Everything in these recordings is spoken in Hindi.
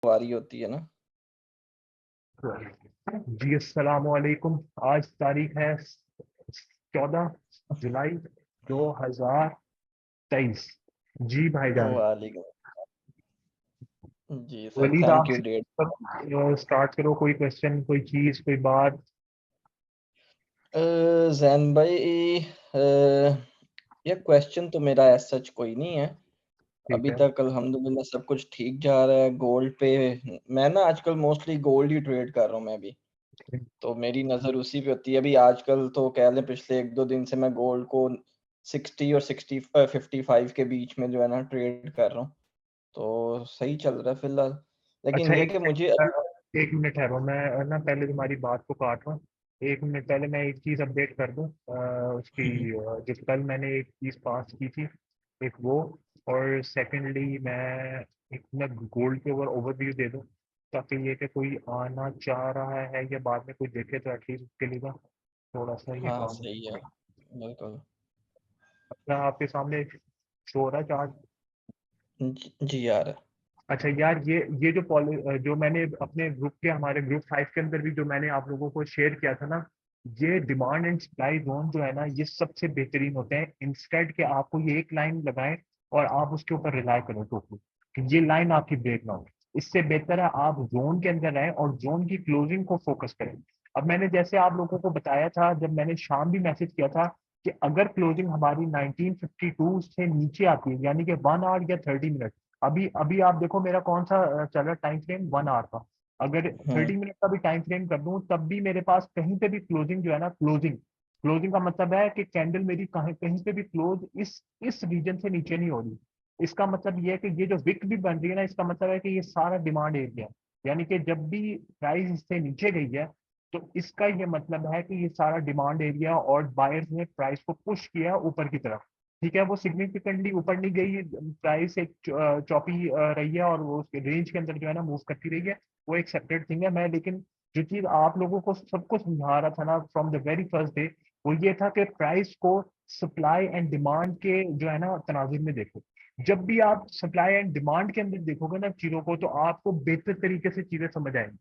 वारी होती है ना। जी अस्सलाम वालेकुम। आज तारीख है 14 जुलाई 2023। जी भाईजान, वालेकुम जी सर, वलीद थैंक आप यू डेट। स्टार्ट करो। कोई क्वेश्चन, कोई चीज, कोई बात। जैन भाई, ये क्वेश्चन तो मेरा एज सच कोई नहीं है। ठीक अभी है। तक अल्हम्दुलिल्लाह सब कुछ ठीक जा रहा है। गोल्ड पे मैं ना आजकल मोस्टली गोल्ड ही ट्रेड कर रहा हूँ मैं भी। तो मेरी नज़र उसी पे होती है। अभी आजकल तो कह लें पिछले 1-2 दिन से मैं गोल्ड को 60 और 55 के बीच में जो है ना ट्रेड कर रहा हूँ। तो सही चल रहा है फिलहाल। लेकिन अच्छा, ये कि मुझे अभी एक मिनट ठहरो। मैं ना पहले तुम्हारी बात को काट रहा हूँ। एक मिनट पहले मैं एक चीज अपडेट कर दूं। उसकी जो कल मैंने एक चीज पास की थी, एक वो। और सेकेंडली मैं एक मैं गोल्ड के ऊपर ओवरव्यू दे दूं, ताकि ये कि कोई आना चाह रहा है या बाद में कोई देखे तो एटलीस्ट उसके लिए ना थोड़ा सा ये हाँ, काम हो सही है। जाए। बिल्कुल। अपना आपके सामने शो हो रहा है चार्ट। जी यार। अच्छा यार, ये जो मैंने अपने ग्रुप के, हमारे ग्रुप 5 के अंदर भी जो मैंने आप लोगों को शेयर किया था ना, ये डिमांड एंड सप्लाई जोन जो है ना, ये सबसे बेहतरीन होते हैं। इंस्टेड के आपको ये एक लाइन लगाएं और आप उसके ऊपर रिलाय करें टोटली कि ये लाइन आपकी ब्रेक ना हो। इससे बेहतर है आप जोन के अंदर रहें और जोन की क्लोजिंग को फोकस करें। अब मैंने जैसे आप लोगों को बताया था, जब मैंने शाम भी मैसेज किया था कि अगर क्लोजिंग हमारी 1952 से नीचे आती है, यानी कि 1 आवर या 30 मिनट। अभी अभी आप देखो मेरा कौन सा चल रहा है टाइम फ्रेम, 1 आवर का। अगर हुँ, 30 मिनट का भी टाइम फ्रेम कर दूं, तब भी मेरे पास कहीं पे भी क्लोजिंग जो है ना, क्लोजिंग क्लोजिंग का मतलब है कि कैंडल मेरी कहीं कहीं पे भी क्लोज इस रीजन से नीचे नहीं हो रही। इसका मतलब ये है कि ये जो विक भी बन रही है ना, इसका मतलब है कि ये सारा डिमांड एरिया है। यानी कि जब भी प्राइस इससे नीचे गई है, तो इसका ये मतलब है कि ये सारा डिमांड एरिया और बायर्स ने प्राइस को पुश किया ऊपर की तरफ। ठीक है, वो सिग्निफिकेंटली ऊपर नहीं गई, प्राइस एक चौपी रही है और वो उसके रेंज के अंदर जो है ना मूव करती रही है। वो एक सेपरेट थिंग है। मैं लेकिन जो चीज आप लोगों को सबको समझा रहा था ना from the very first day, वो ये था कि प्राइस को सप्लाई एंड डिमांड के जो है ना तनाजुर में देखो। जब भी आप सप्लाई एंड डिमांड के अंदर देखोगे ना चीजों को, तो आपको बेहतर तरीके से चीजें समझ आएंगी।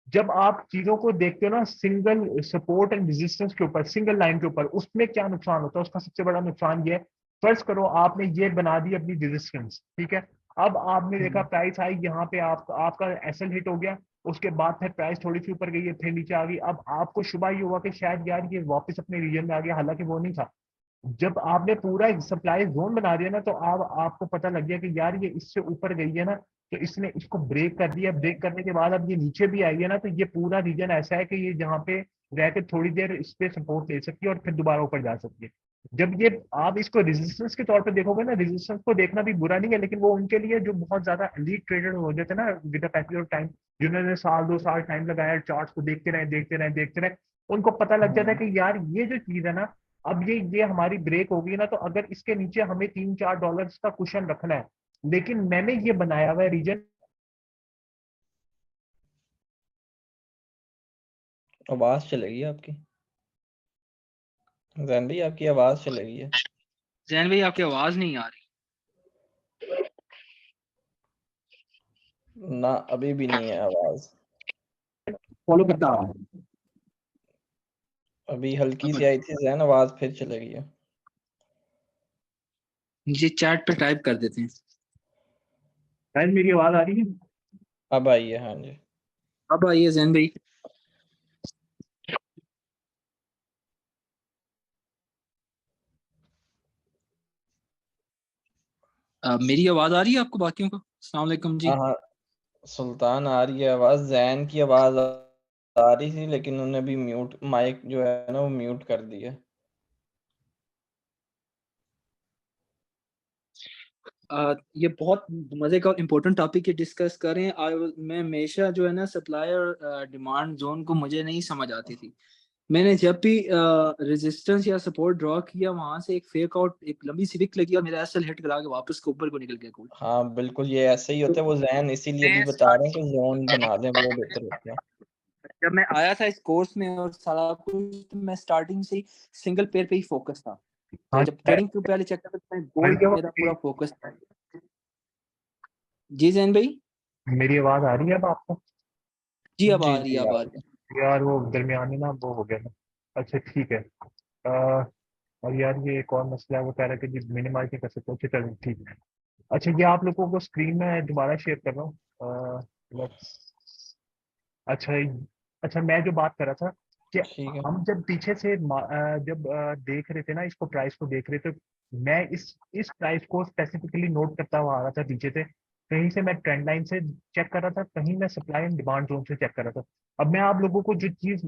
जब आप चीजों को देखते हो ना सिंगल सपोर्ट एंड रेजिस्टेंस के ऊपर, सिंगल लाइन के ऊपर, उसमें क्या नुकसान होता है? उसका सबसे बड़ा नुकसान ये है, फर्ज करो आपने ये बना दी अपनी रेजिस्टेंस, ठीक है। अब आपने देखा हुँ, प्राइस आई, यहाँ पे आपका एसएल हिट हो गया। उसके बाद फिर प्राइस थोड़ी सी ऊपर गई है, फिर नीचे आ गई। अब आपको शुबा ये हुआ कि शायद यार ये वापस अपने रीजन में आ गया, हालांकि वो नहीं था। जब आपने पूरा एक सप्लाई जोन बना दिया ना, तो अब आपको पता लग गया कि यार ये इससे ऊपर गई है ना, तो इसने इसको ब्रेक कर दिया। ब्रेक करने के बाद अब ये नीचे भी आई है ना, तो ये पूरा रीजन ऐसा है कि ये जहाँ पे रह के थोड़ी देर इस पे सपोर्ट ले सकती है और फिर दोबारा ऊपर जा सकती है। जब ये आप इसको रेजिस्टेंस के तौर पे देखोगे ना, रेजिस्टेंस को देखना भी बुरा नहीं है, लेकिन वो उनके लिए जो बहुत ज्यादा एलीट ट्रेडर हो जाते हैं ना विद पैकेज ऑफ टाइम, जिन्होंने साल 2 साल टाइम लगाया, चार्ट को देखते रहे देखते रहे देखते रहे, उनको पता लग जाता है हुँ। कि यार ये जो चीज है ना, अब ये हमारी ब्रेक होगी ना, तो अगर इसके नीचे हमें 3-4 डॉलर का कुशन रखना है, लेकिन मैंने ये बनाया हुआ है रीजन। आवाज़ चली गई आपकी। ज़ैन भाई आपकी आवाज़ चली गई है। जैन भाई आपकी आवाज नहीं आ रही। ना, अभी भी नहीं है आवाज़। फॉलो करता आ रहा हूं। अभी हल्की अब सी आई थी ज़ैन, आवाज़ फिर चली गई है। नीचे चैट पे टाइप कर देते हैं। शायद मेरी आवाज आ रही है। अब आई है, हाँ जी। अब आइए जैन भाई। मेरी आवाज आ रही है आपको बाकियों को? अस्सलाम वालेकुम जी। हाँ, हाँ, सुल्तान आ रही है आवाज़, ज़ैन की आवाज़ आ रही थी लेकिन उन्होंने भी म्यूट माइक जो है ना वो म्यूट कर दी है। ये बहुत मजे का इम्पोर्टेंट टॉपिक है, डिस्कस करें। मैं हमेशा जो है ना सप्लाई और डिमांड जोन को मुझे नहीं समझ आती थी। मैंने जब भी रेजिस्टेंस या सपोर्ट ड्रॉ किया, वहां से एक फेक आउट, एक लंबी सी विक लगी और मेरा एसएल हिट करा के वापस को ऊपर को निकल गया कोई। हाँ, बिल्कुल ये ऐसे ही तो होता है। वो ज़ैन इसीलिए भी मैं बता रहे हैं कि स्टार्टिंग ज़ोन बना दें, वो बेहतर होता है। जब मैं आया था इस कोर्स में और सारा कुछ, तो मैं स्टार्टिंग से ही सिंगल पेयर पे ही फोकस था। तो हाँ, जब ट्रेडिंग के पहले चेक करता था, गोल्ड बल्कि मेरा पूरा फोकस था। जी जैन भाई। मेरी आवाज आ रही है अब आपको? जी अब जी आ रही है, जी अब आ आप। रही है। यार वो दरमियानी ना वो हो गया ना। अच्छा ठीक है। और यार ये एक और मसला है, वो कह रहा है कि जी मिनिमाइज नहीं कर सकते। अच्छा चलो ठीक है। अच्छा ये आप लोगों को स्क्रीन में दोबारा शेयर कर रहा हूँ। अच्छा अच्छा मैं जो बात कर रहा था कि ठीक है। हम जब पीछे से जब देख रहे थे ना, इसको प्राइस को देख रहे थे, मैं इस प्राइस को स्पेसिफिकली नोट करता हुआ आ रहा था पीछे से। कहीं से मैं ट्रेंड लाइन से चेक कर रहा था, कहीं मैं सप्लाई एंड डिमांड जोन से चेक कर रहा था। अब मैं आप लोगों को जो चीज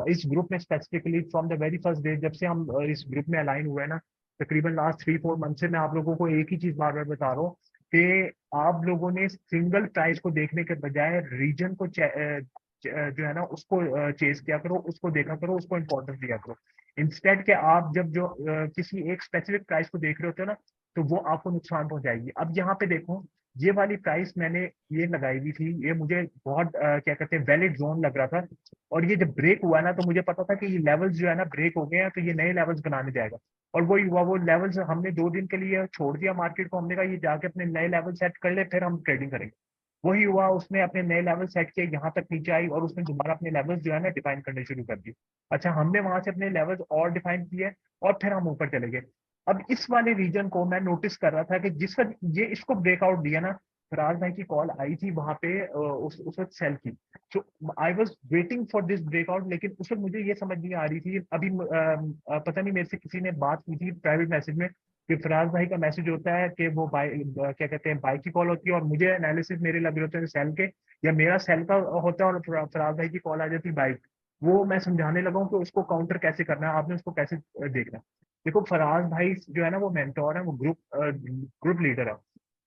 इस ग्रुप में specifically from the very first day जब से हम इस ग्रुप में अलाइन हुए हैं ना, तकरीबन लास्ट 3-4 मंथ से मैं आप लोगों को एक ही चीज बार बार बता रहा हूँ कि आप लोगों ने सिंगल प्राइस को देखने के बजाय रीजन को जो है ना उसको चेस किया करो, उसको देखा करो, उसको इम्पोर्टेंस दिया करो। इंस्टेड के आप जब जो किसी एक स्पेसिफिक प्राइस को देख रहे होते हो ना, तो वो आपको नुकसान पहुंचाएगी। अब यहाँ पे देखो, ये वाली प्राइस मैंने ये लगाई हुई थी, ये मुझे बहुत क्या कहते हैं वैलिड जोन लग रहा था। और ये जब ब्रेक हुआ ना, तो मुझे पता था कि ये लेवल्स जो है ना ब्रेक हो गए हैं, तो ये नए लेवल्स बनाने जाएगा। और वही हुआ, वो लेवल्स हमने 2 दिन के लिए छोड़ दिया मार्केट को। हमने कहा ये जाके अपने नए लेवल सेट कर ले, फिर हम ट्रेडिंग करेंगे। वही हुआ, उसने अपने नए लेवल सेट किए, यहाँ तक नीचे आई और उसने दोबारा अपने लेवल्स जो है ना डिफाइन करने शुरू कर दिए। अच्छा हमने वहां से अपने लेवल्स और डिफाइन किए और फिर हम ऊपर चले गए। अब इस वाले रीजन को मैं नोटिस कर रहा था कि जिस वक्त ये इसको ब्रेकआउट दिया ना, फराज भाई की कॉल आई थी वहां पे उस वक्त सेल की। तो I was waiting for this breakout, लेकिन उस वक्त मुझे ये समझ नहीं आ रही थी। अभी पता नहीं मेरे से किसी ने बात की थी प्राइवेट मैसेज में कि फराज भाई का मैसेज होता है कि वो बाई क्या कहते हैं बाई की कॉल होती है, और मुझे एनालिसिस मेरे लग रहे होते हैं सेल के, या मेरा सेल का होता है और फराज भाई की कॉल आ जाती है बाई। वो मैं समझाने लगा हूँ कि उसको काउंटर कैसे करना है, आपने उसको कैसे देखना है। देखो फराज भाई जो है ना वो मेंटोर है, वो ग्रुप लीडर है।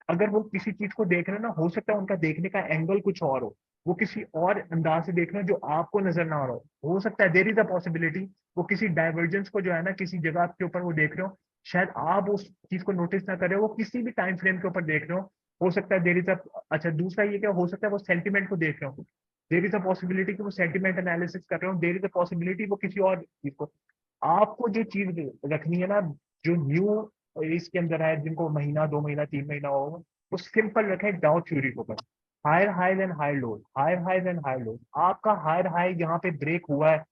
अगर वो किसी चीज को देख रहे हैं ना, हो सकता है उनका देखने का एंगल कुछ और हो, वो किसी और अंदाज से देख रहे हैं जो आपको नजर ना आ रहा हो सकता है देयर इज अ पॉसिबिलिटी वो किसी डाइवर्जेंस को जो है ना किसी जगह के ऊपर वो देख रहे हो, शायद आप उस चीज को नोटिस ना करें, वो किसी भी टाइम फ्रेम के ऊपर देख रहे हो सकता है देयर इज अ। अच्छा दूसरा ये क्या हो सकता है, वो सेंटिमेंट को देख रहे हो, देयर इज अ पॉसिबिलिटी कि वो सेंटिमेंट एनालिसिस कर रहे हो, देयर इज अ पॉसिबिलिटी वो किसी और चीज को। आपको जो चीज रखनी है ना, जो न्यू इसके अंदर है, जिनको महीना 2 महीना 3 महीना हो, वो सिंपल रखें डाउ थ्योरी को। Higher highs and higher lows, higher highs and higher lows. आपका हायर हाई यहाँ पे ब्रेक हुआ है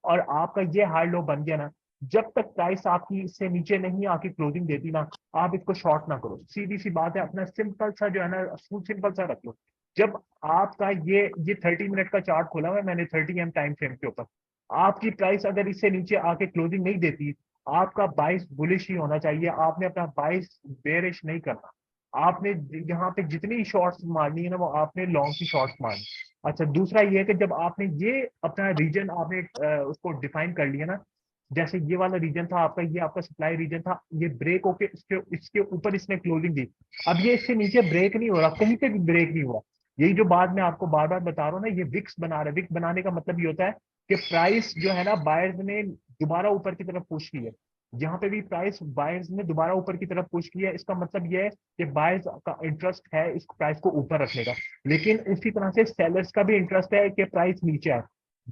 और आपका ये हायर लो बन गया ना, जब तक प्राइस आपकी इससे नीचे नहीं आके क्लोजिंग देती ना, आप इसको शॉर्ट ना करो। सीधी सी बात है, अपना सिंपल सा जो है ना सिंपल सा रख लो। जब आपका ये 30 मिनट का चार्ट खोला हुआ है मैंने 30 M टाइम फ्रेम के ऊपर, आपकी प्राइस अगर इससे नीचे आके क्लोजिंग नहीं देती, आपका बाइस बुलिश ही होना चाहिए, आपने अपना बाइस बेरिश नहीं करना। आपने यहाँ पे जितनी शॉर्ट्स मारनी है ना, वो आपने लॉन्ग की शॉर्ट्स मारनी। अच्छा दूसरा ये है कि जब आपने ये अपना रीजन आपने उसको डिफाइन कर लिया ना, जैसे ये वाला रीजन था आपका, ये आपका सप्लाई रीजन था, ये ब्रेक होके इसके इसके ऊपर इसने क्लोजिंग दी। अब ये इससे नीचे ब्रेक नहीं हो रहा, कहीं पे भी ब्रेक नहीं हुआ। यही जो बात मैं आपको बार बार बता रहा हूँ ना, ये विक्स बना रहा है। विक्स बनाने का मतलब ये होता है कि प्राइस जो है ना बायर्स ने दोबारा ऊपर की तरफ पुश की है। यहाँ पे भी प्राइस बायर्स ने दोबारा ऊपर की तरफ पुश किया है, इसका मतलब ये है कि बायर्स का इंटरेस्ट है इस प्राइस को ऊपर रखने का। लेकिन उसी तरह से सेलर्स का भी इंटरेस्ट है कि प्राइस नीचे आए।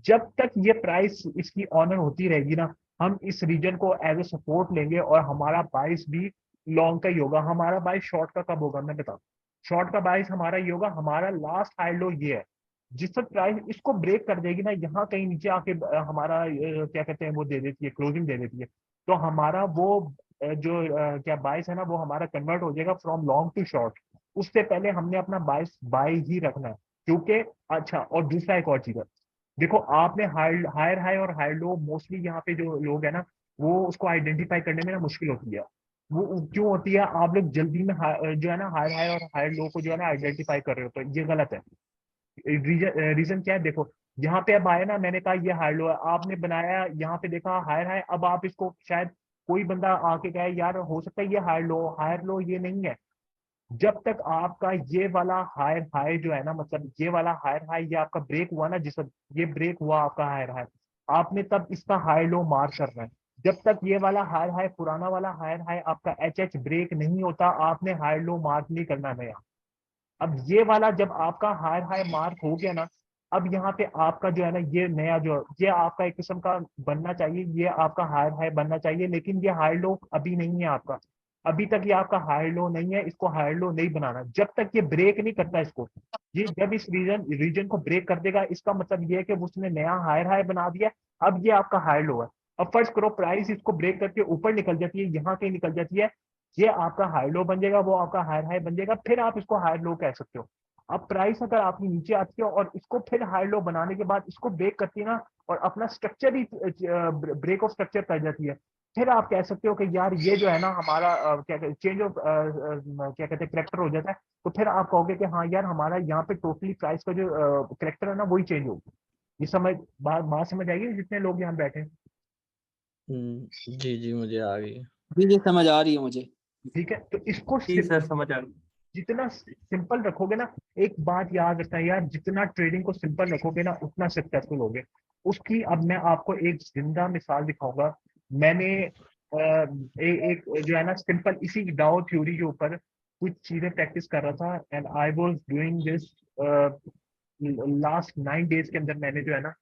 जब तक ये प्राइस इसकी ऑनर होती रहेगी ना, हम इस रीजन को एज ए सपोर्ट लेंगे और हमारा बाइस भी लॉन्ग का ही होगा। हमारा बाइस शॉर्ट का कब होगा मैं बताऊं। शॉर्ट का बाइस हमारा ये होगा, हमारा लास्ट हाई लो ये है। जिस वक्त प्राइस इसको ब्रेक कर देगी ना, यहाँ कहीं नीचे आके हमारा क्या कहते हैं वो दे देती है, क्लोजिंग दे देती है, तो हमारा वो जो क्या बाइस है ना, वो हमारा कन्वर्ट हो जाएगा फ्रॉम लॉन्ग टू शॉर्ट। उससे पहले हमने अपना बाइस बाय ही रखना है, क्योंकि अच्छा और दूसरा एक और चीज है, देखो आपने हायर हाई और हायर लो मोस्टली यहाँ पे जो लोग है ना, वो उसको आइडेंटिफाई करने में ना मुश्किल होती है। वो क्यों होती है, आप लोग जल्दी में जो है ना हायर हाई और हायर लो को जो है ना आइडेंटिफाई कर रहे हो, तो ये गलत है। रीजन क्या है देखो, यहाँ पे अब आया ना, मैंने कहा ये हायर लो है, आपने बनाया यहाँ पे देखा हायर हाई, अब आप इसको शायद कोई बंदा आके कहे यार हो सकता है ये हायर लो ये नहीं है। जब तक आपका ये वाला हायर हाई जो है ना, मतलब ये वाला हायर हाई ये आपका ब्रेक हुआ ना, जिस वक्त ये ब्रेक हुआ आपका हायर हाई, आपने तब इसका हाई लो मार करना है। जब तक ये वाला हायर हाई पुराना वाला हायर हाई आपका एच ब्रेक नहीं होता, आपने हाई लो मार्क नहीं करना नया। अब ये वाला जब आपका हायर हाई मार्क हो गया ना, अब यहाँ पे आपका जो है ना ये नया जो ये आपका एक किस्म का बनना चाहिए, ये आपका हायर हाई बनना चाहिए, लेकिन ये हाई लो अभी नहीं है आपका। अभी तक ये आपका हायर लो नहीं है, इसको हायर लो नहीं बनाना जब तक ये ब्रेक नहीं करता इसको। ये जब इस रीजन को ब्रेक कर देगा, इसका मतलब ये है कि उसने नया हायर हाई बना दिया, अब ये आपका हायर लो है। अब फर्स्ट करो प्राइस इसको ब्रेक करके ऊपर निकल जाती है, यहाँ कहीं निकल जाती है, ये आपका हाई लो बन जाएगा, वो आपका हायर हाई बन जाएगा, फिर आप इसको हायर लो कह सकते हो। अब प्राइस अगर आपकी नीचे आती है और इसको फिर हायर लो बनाने के बाद इसको ब्रेक करती है ना, और अपना स्ट्रक्चर ही ब्रेक ऑफ स्ट्रक्चर कर जाती है, फिर आप कह सकते हो कि यार ये जो है ना हमारा क्या कहते चेंज ऑफ क्या कहते हैं करेक्टर हो जाता है। तो फिर आप कहोगे कि हाँ यार हमारा यहाँ पे टोटली प्राइस का जो करेक्टर है ना वही चेंज होगा। ये समझ बात समझ आएगी जितने लोग यहाँ बैठे हैं? जी जी मुझे आ गई। जी ये समझ आ रही है मुझे। ठीक है, तो इसको जी सर समझ आ गई। जितना सिंपल रखोगे ना, एक बात याद रखना यार, जितना ट्रेडिंग को सिंपल रखोगे ना उतना सक्सेसफुल होगे। उसकी अब मैं आपको एक जिंदा मिसाल दिखाऊंगा। मैंने एक जो है ना सिंपल इसी डाउ थ्योरी के ऊपर कुछ चीजें प्रैक्टिस कर रहा था, and I was doing this last 9 days के अंदर। मैंने जो है ना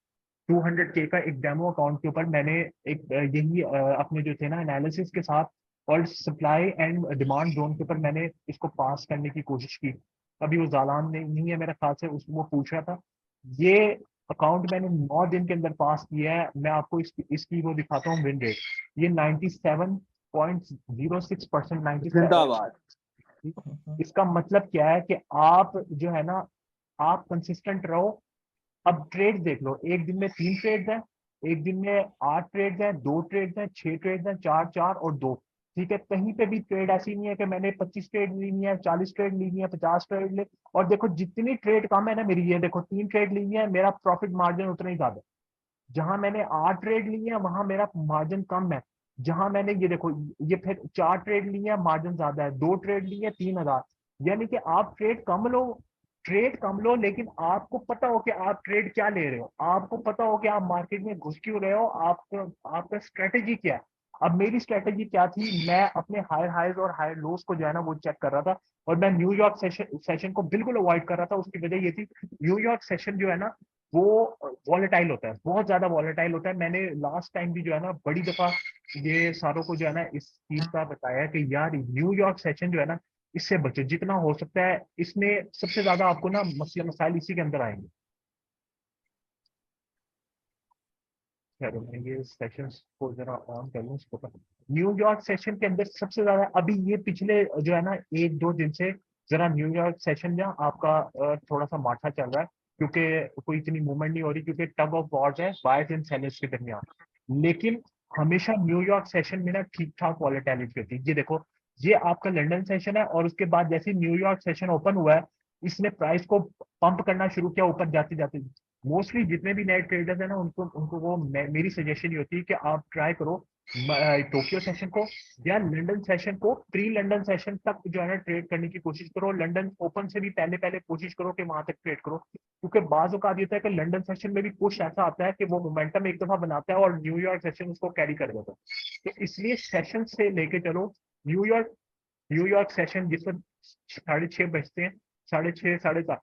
200K का एक डेमो अकाउंट के ऊपर मैंने एक यही अपने जो थे ना एनालिसिस के साथ और सप्लाई एंड डिमांड जोन के ऊपर मैंने इसको पास करने की कोशिश की। अभी वो जालान नहीं है मेरे ख्याल से, उस वो पूछ रहा था। ये अकाउंट मैंने 9 दिन के अंदर पास किया है। मैं आपको इसकी वो दिखाता हूँ विन रेट। ये 97.06%, 97। जिंदाबाद। इसका मतलब क्या है कि आप जो है ना आप कंसिस्टेंट रहो। अब ट्रेड देख लो, एक दिन में 3 ट्रेड है, एक दिन में 8 ट्रेड है, 2 ट्रेड है, 6 ट्रेड है, 4 4 और 2। ठीक है, कहीं पे भी ट्रेड ऐसी नहीं है कि मैंने 25 ट्रेड ली है, 40 ट्रेड ली है, 50 ट्रेड ले। और देखो जितनी ट्रेड कम है ना मेरी, ये देखो 3 ट्रेड ली है, मेरा प्रॉफिट मार्जिन उतना ही ज्यादा। जहां मैंने 8 ट्रेड ली है वहां मेरा मार्जिन कम है। जहां मैंने ये देखो, ये फिर 4 ट्रेड ली है, मार्जिन ज्यादा है, 2 ट्रेड ली है, 3,000। यानी कि आप ट्रेड कम लो, लेकिन आपको पता हो कि आप ट्रेड क्या ले रहे हो, आपको पता हो कि आप मार्केट में घुस क्यों रहे हो, आपको आपका स्ट्रेटेजी क्या है। अब मेरी स्ट्रेटेजी क्या थी, मैं अपने हायर हाइज और हायर लोस को जो है ना वो चेक कर रहा था, और मैं न्यूयॉर्क सेशन को बिल्कुल अवॉइड कर रहा था। उसकी वजह ये थी, न्यूयॉर्क सेशन जो है ना वो वॉलेटाइल होता है, बहुत ज्यादा वॉलेटाइल होता है। मैंने लास्ट टाइम भी जो है ना बड़ी दफा ये सारों को जो है ना इस चीज का बताया कि यार न्यूयॉर्क सेशन जो है ना इससे बचो जितना हो सकता है। इसमें सबसे ज्यादा आपको ना मसले मसाइल इसी के अंदर आएंगे। चलो मैं ये सेशन को जरा ऑन कर लूँ इसको। न्यूयॉर्क सेशन के अंदर सबसे ज्यादा अभी ये पिछले जो है ना 1-2 दिन से जरा न्यूयॉर्क सेशन जो आपका थोड़ा सा माठा चल रहा है, क्योंकि कोई इतनी मूवमेंट नहीं हो रही, क्योंकि टग ऑफ वॉर्स है बायर्स एंड सेलर्स के दरमियान। लेकिन हमेशा न्यूयॉर्क सेशन में ना ठीक ठाक वॉलेटिलिटी होती है। ये देखो, ये आपका लंदन सेशन है, और उसके बाद जैसे न्यूयॉर्क सेशन ओपन हुआ है, इसने प्राइस को पंप करना शुरू किया ऊपर जाते जाते। मोस्टली जितने भी नए ट्रेडर्स हैं ना उनको उनको वो मेरी सजेशन ये होती है कि आप ट्राई करो टोक्यो सेशन को या लंदन सेशन को, प्री लंदन सेशन तक जो है ना ट्रेड करने की कोशिश करो। लंदन ओपन से भी पहले पहले कोशिश करो कि वहां तक ट्रेड करो, क्योंकि बाज औकात ये होता है कि लंदन सेशन में भी कुछ ऐसा आता है कि वो मोमेंटम एक दफा बनाता है और न्यूयॉर्क सेशन उसको कैरी कर देता है। तो इसलिए सेशन से लेके चलो। न्यूयॉर्क न्यूयॉर्क सेशन जिस वक्त 6:30 बजते हैं, 6:30 7:30,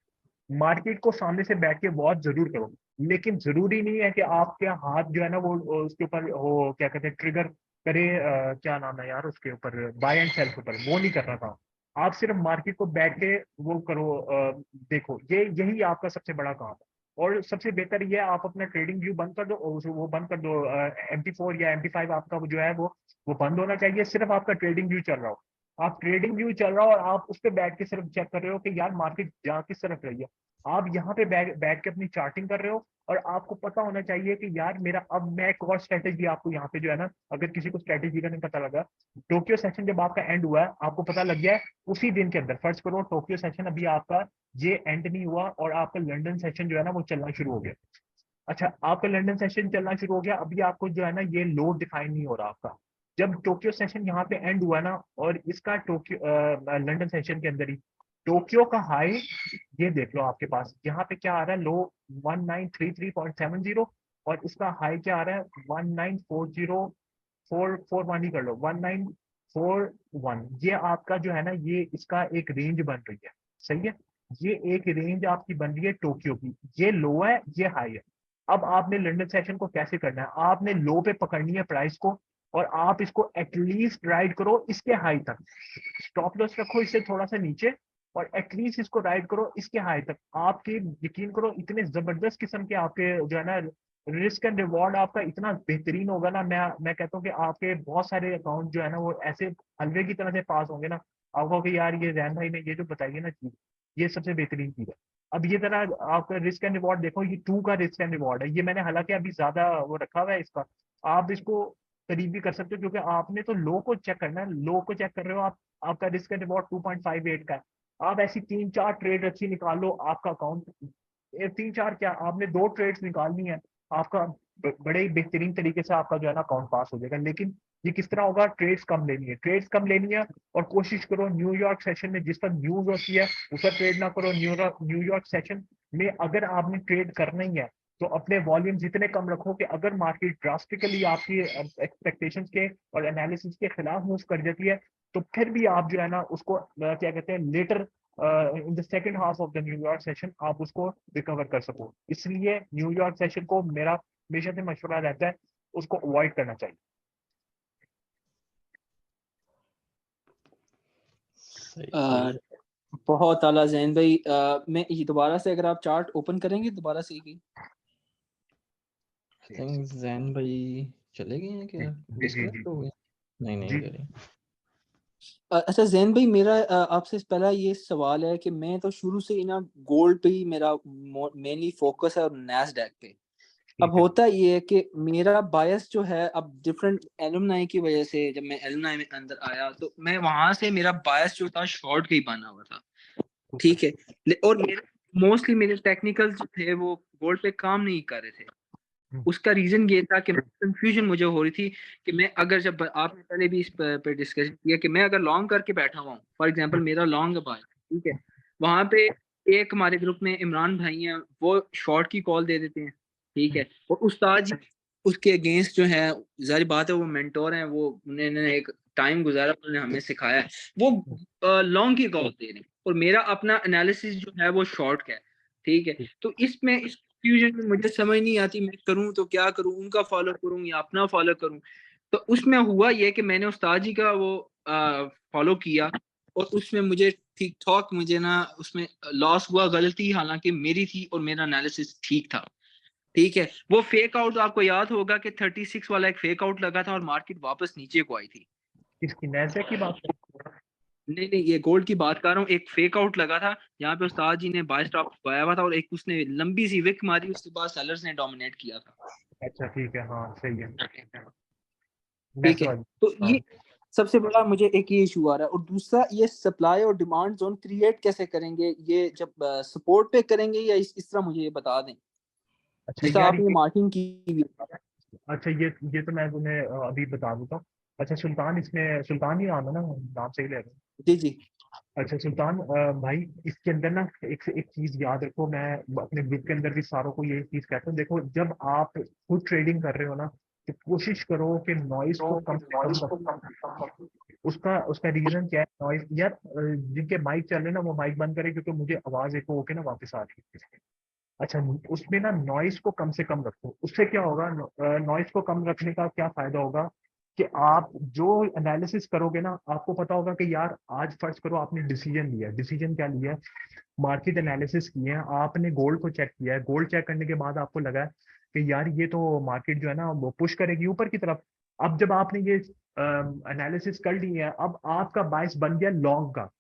मार्केट को सामने से बैठ के वॉच जरूर करो। लेकिन जरूरी नहीं है कि आपके हाथ जो है ना वो उसके ऊपर वो क्या कहते हैं ट्रिगर करे, क्या नाम है यार उसके ऊपर, बाय एंड सेल के ऊपर, वो नहीं करना था। आप सिर्फ मार्केट को बैठ के वो करो, देखो यही आपका सबसे बड़ा काम है। और सबसे बेहतर ये आप अपना ट्रेडिंग व्यू बंद कर दो, वो बंद कर दो, MT4 या MT5 आपका जो है वो बंद होना चाहिए। सिर्फ आपका ट्रेडिंग व्यू चल रहा हो, आप ट्रेडिंग व्यू चल रहा हो और आप उस पर बैठ के सिर्फ चेक कर रहे हो कि यार मार्केट जा किस तरफ रही है। आप यहाँ पे बैठ के अपनी चार्टिंग कर रहे हो, और आपको पता होना चाहिए कि यार मेरा अब मैं एक और स्ट्रेटेजी आपको यहाँ पे जो है ना, अगर किसी को स्ट्रेटेजी का नहीं पता लगा, टोक्यो सेशन जब आपका एंड हुआ है आपको पता लग गया है उसी दिन के अंदर, फर्ज करो टोक्यो सेशन अभी आपका ये एंड नहीं हुआ और आपका लंदन सेशन जो है ना वो चलना शुरू हो गया। अच्छा, आपका लंदन सेशन चलना शुरू हो गया, अभी आपको जो है ना ये लोड डिफाइन नहीं हो रहा आपका। जब टोक्यो सेशन यहाँ पे एंड हुआ ना, और इसका टोक्यो लंदन सेशन के अंदर ही टोक्यो का हाई ये देख लो आपके पास यहाँ पे क्या आ रहा है, लो 1933.70, और इसका हाई क्या आ रहा है 194041 ही कर लो, 1941। ये आपका जो है ना ये इसका एक रेंज बन रही है। सही है, ये एक रेंज आपकी बन रही है टोक्यो की, ये लो है ये हाई है। अब आपने लंदन सेशन को कैसे करना है, आपने लो पे पकड़नी है प्राइस को, और आप इसको एटलीस्ट राइड करो इसके हाई तक, स्टॉप लॉस रखो इससे थोड़ा सा नीचे, और एटलीस्ट इसको राइड करो इसके हाई तक। आपके यकीन करो इतने जबरदस्त किस्म के आपके जो है ना रिस्क एंड रिवॉर्ड आपका इतना बेहतरीन होगा ना, मैं कहता हूँ कि आपके बहुत सारे अकाउंट जो है ना वो ऐसे हलवे की तरह से पास होंगे ना, आपको कि यार ये जैन भाई ने ये जो बताई है ना चीज, ये सबसे बेहतरीन चीज है। अब ये तरह आपका रिस्क एंड रिवॉर्ड देखो, ये 2 का रिस्क एंड रिवॉर्ड है, ये मैंने हालांकि अभी ज्यादा वो रखा हुआ है इसका, आप इसको करीब भी कर सकते हो क्योंकि आपने तो लो को चेक करना है, लो को चेक कर रहे हो आप, आपका रिस्क एंड रिवॉर्ड 2.58 का है। आप ऐसी 3-4 ट्रेड अच्छी निकाल लो, आपका अकाउंट 3-4 क्या, आपने 2 ट्रेड्स निकालनी है, आपका बड़े ही बेहतरीन तरीके से आपका जो है ना अकाउंट पास हो जाएगा। लेकिन ये किस तरह होगा, ट्रेड्स कम लेनी है, ट्रेड्स कम लेनी है, और कोशिश करो न्यूयॉर्क सेशन में जिस पर न्यूज होती है उस पर ट्रेड ना करो। न्यूयॉर्क सेशन में अगर आपने ट्रेड करना ही है तो अपने वॉल्यूम जितने कम रखो कि अगर मार्केट ड्रास्टिकली आपकी एक्सपेक्टेशंस के और एनालिसिस के खिलाफ मूव कर जाती है, तो फिर भी आप जो है ना उसको क्या कहते हैं later in the second half of the New York session आप उसको रिकवर कर सको। इसलिए न्यूयॉर्क सेशन को मेरा हमेशा से मशवरा रहता है उसको अवॉइड करना चाहिए। सही। बहुत आला जैन भाई। मैं ये दोबारा से अगर आप चार्ट ओपन करेंगे दोबारा से ही आई थिंक जैन भाई चले गए हैं क्या, डिस्कनेक्ट हो गए? नहीं नहीं जी। इधर ही। अच्छा जैन भाई, मेरा आपसे पहला ये सवाल है कि मैं तो शुरू से ही ना गोल्ड पे ही मेरा मेनली फोकस है और नैस्डैक पे। अब होता ये है कि मेरा बायस जो है, अब डिफरेंट एलुमनाई की वजह से जब मैं एलुमनाई में अंदर आया तो मैं वहां से मेरा बायस जो था शॉर्ट का ही बना हुआ था, ठीक है। और मेरे मोस्टली मेरे टेक्निकल जो थे वो गोल्ड पे काम नहीं कर रहे थे। उसका रीजन ये था कि कंफ्यूजन मुझे हो रही थी कि मैं अगर, जब आपने पहले भी इस पे डिस्कस किया कि मैं अगर लॉन्ग करके बैठा हुआ हूँ, फॉर एग्जांपल मेरा लॉन्ग है, ठीक है, वहां पे एक हमारे ग्रुप में इमरान भाई हैं, वो शॉर्ट की कॉल दे देते हैं, ठीक है, और उस्ताद जी उसके अगेंस्ट जो है, जारी बात है वो मेंटोर हैं, वो उन्होंने एक टाइम गुजारा, उन्होंने हमें सिखाया है, वो लॉन्ग की कॉल दे रहे हैं और मेरा अपना एनालिसिस जो है वो शॉर्ट का है, ठीक है। तो इसमें इस कंफ्यूजन में मुझे समझ नहीं आती मैं करूं तो क्या करूं, उनका फॉलो करूं या अपना फॉलो करूं। तो उसमें हुआ ये कि मैंने उस्ताद जी का वो फॉलो किया और उसमें मुझे ठीक ठाक, मुझे ना उसमें लॉस हुआ, गलती हालांकि मेरी थी और मेरा एनालिसिस ठीक था, ठीक है। वो फेक आउट आपको याद होगा कि 36 वाला एक फेक आउट लगा था और मार्केट वापस नीचे को आई थी। इसकी नैस्डैक की बात नहीं नहीं, ये गोल्ड की बात कर रहा हूँ। एक फेक आउट लगा था यहाँ पे, उस्ताद जी ने बाय स्टॉप पाया हुआ था और एक उसने लंबी सी विक मारी, उसके बाद सेलर्स ने डोमिनेट किया था, अच्छा ठीक है, हाँ सही है, ठीक नेक्स्ट है। वाली। तो हाँ ये सबसे बड़ा मुझे एक ये इशू आ रहा है, और दूसरा ये सप्लाई और डिमांड जोन क्रिएट कैसे करेंगे, ये जब सपोर्ट पे करेंगे या इस तरह मुझे ये बता दें अच्छा जैसा यार आपने ये, मार्किंग की हुई है। अच्छा ये तो मैं तुम्हें अभी बता देता हूँ। अच्छा सुल्तान, इसमें सुल्तान ही नाम है ना, नाम सही ले रहे हो? जी जी अच्छा सुल्तान भाई, इसके अंदर ना एक से एक चीज याद रखो, मैं अपने ग्रुप के अंदर भी सारों को यही चीज कहता हूँ। देखो जब आप खुद ट्रेडिंग कर रहे हो ना, तो कोशिश करो कि नॉइस को कम से कम रखो। उसका उसका रीजन क्या है, नॉइस यार, जिनके माइक चल रहे हैं ना वो माइक बंद करें क्योंकि मुझे आवाज एको होके ना वापस आ रही है। अच्छा, उसमें ना नॉइस को कम से कम रखो, उससे क्या होगा, नॉइस को कम रखने का क्या फायदा होगा कि आप जो एनालिसिस करोगे ना, आपको पता होगा कि यार आज फर्ज करो आपने डिसीजन लिया, डिसीजन क्या लिया है, मार्केट एनालिसिस किए हैं, आपने गोल्ड को चेक किया है, गोल्ड चेक करने के बाद आपको लगा है कि यार ये तो मार्केट जो है ना वो पुश करेगी ऊपर की तरफ। अब जब आपने ये एनालिसिस कर ली है, अब आपका बाइस बन गया लॉन्ग का।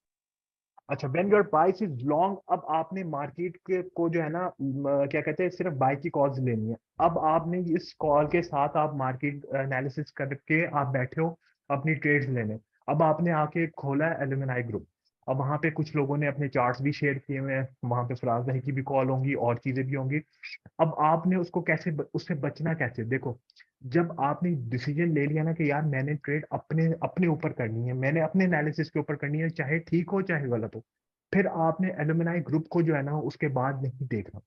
अच्छा, when your price is long, अब आपने मार्केट के को जो है ना क्या कहते हैं, सिर्फ बाय की कॉल्स लेनी है। अब आपने इस कॉल के साथ आप मार्केट एनालिसिस करके आप बैठे हो अपनी ट्रेड्स लेने। अब आपने आके खोला है एलुमनाई ग्रुप, अब वहां पे कुछ लोगों ने अपने चार्ट्स भी शेयर किए हुए हैं, वहां पे फराज भाई की भी कॉल होंगी और चीजें भी होंगी। अब आपने उसको कैसे उससे बचना कैसे, देखो जब आपने डिसीजन ले लिया ना कि यार मैंने ट्रेड अपने अपने ऊपर करनी है, मैंने अपने एनालिसिस के ऊपर करनी है, चाहे ठीक हो चाहे गलत हो, फिर आपने एलुमनाई ग्रुप को जो है ना उसके बाद नहीं देखना,